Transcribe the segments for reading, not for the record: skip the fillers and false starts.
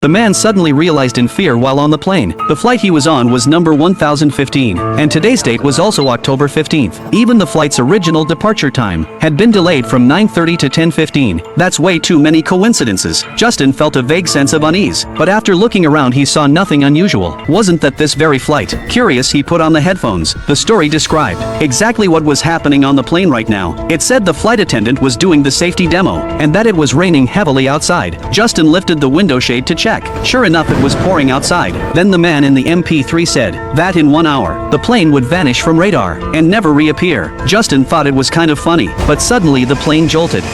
The man suddenly realized in fear while on the plane. The flight he was on was number 1015, and today's date was also October 15th. Even the flight's original departure time had been delayed from 9:30 to 10:15. That's way too many coincidences. Justin felt a vague sense of unease, but after looking around he saw nothing unusual. Wasn't that this very flight? Curious, he put on the headphones. The story described exactly what was happening on the plane right now. It said the flight attendant was doing the safety demo, and that it was raining heavily outside. Justin lifted the window shade to check. Sure enough, it was pouring outside. Then the man in the MP3 said that in 1 hour, the plane would vanish from radar and never reappear. Justin thought it was kind of funny, but suddenly the plane jolted.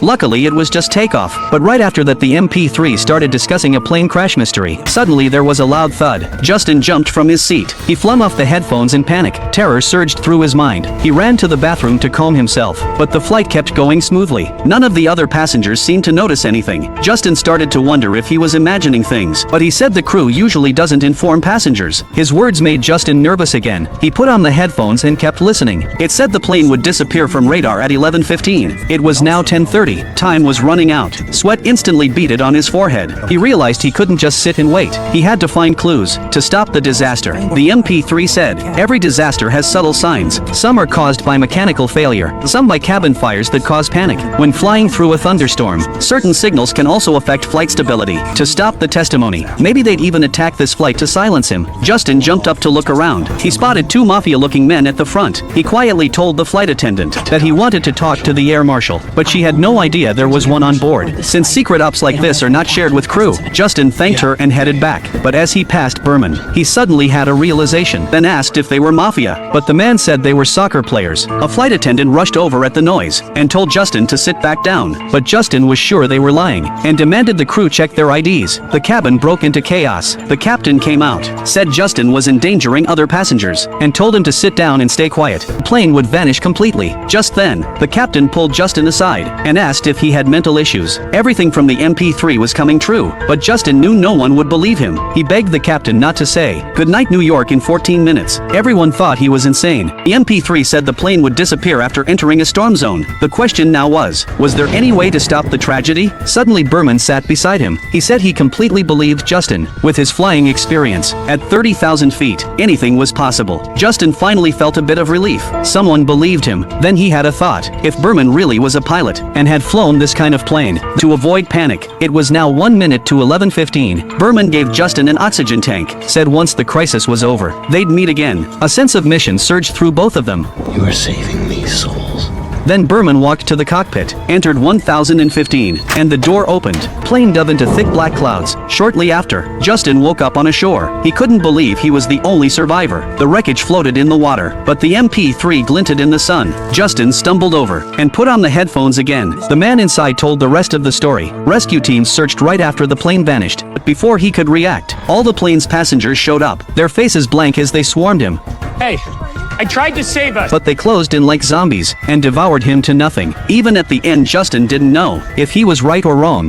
Luckily it was just takeoff, but right after that the MP3 started discussing a plane crash mystery. Suddenly there was a loud thud. Justin jumped from his seat. He flung off the headphones in panic. Terror surged through his mind. He ran to the bathroom to calm himself, but the flight kept going smoothly. None of the other passengers seemed to notice anything. Justin started to wonder if he was imagining things, but he said the crew usually doesn't inform passengers. His words made Justin nervous again. He put on the headphones and kept listening. It said the plane would disappear from radar at 11:15. It was now 10:30. Time was running out. Sweat instantly beaded on his forehead. He realized he couldn't just sit and wait. He had to find clues to stop the disaster. The MP3 said, every disaster has subtle signs. Some are caused by mechanical failure, some by cabin fires that cause panic. When flying through a thunderstorm, certain signals can also affect flight stability. To stop the testimony, maybe they'd even attack this flight to silence him. Justin jumped up to look around. He spotted two mafia-looking men at the front. He quietly told the flight attendant that he wanted to talk to the air marshal, but she had no idea there was one on board. Since secret ops like this are not shared with crew, Justin thanked her and headed back. But as he passed Berman, he suddenly had a realization, then asked if they were mafia. But the man said they were soccer players. A flight attendant rushed over at the noise and told Justin to sit back down. But Justin was sure they were lying and demanded the crew check their IDs. The cabin broke into chaos. The captain came out, said Justin was endangering other passengers, and told him to sit down and stay quiet. The plane would vanish completely. Just then, the captain pulled Justin aside and asked if he had mental issues. Everything from the MP3 was coming true, but Justin knew no one would believe him. He begged the captain not to say, "Good night New York" in 14 minutes. Everyone thought he was insane. The MP3 said the plane would disappear after entering a storm zone. The question now was there any way to stop the tragedy? Suddenly Berman sat beside him. He said he completely believed Justin. With his flying experience, at 30,000 feet, anything was possible. Justin finally felt a bit of relief. Someone believed him. Then he had a thought. If Berman really was a pilot and had flown this kind of plane, to avoid panic, it was now 1 minute to 11:15. Berman gave Justin an oxygen tank, said once the crisis was over, they'd meet again. A sense of mission surged through both of them. You are saving these souls. Then Berman walked to the cockpit, entered 1015, and the door opened. Plane dove into thick black clouds. Shortly after, Justin woke up on a shore. He couldn't believe he was the only survivor. The wreckage floated in the water, but the MP3 glinted in the sun. Justin stumbled over and put on the headphones again. The man inside told the rest of the story. Rescue teams searched right after the plane vanished, but before he could react, all the plane's passengers showed up, their faces blank as they swarmed him. Hey, I tried to save us. But they closed in like zombies and devoured him to nothing. Even at the end, Justin didn't know if he was right or wrong.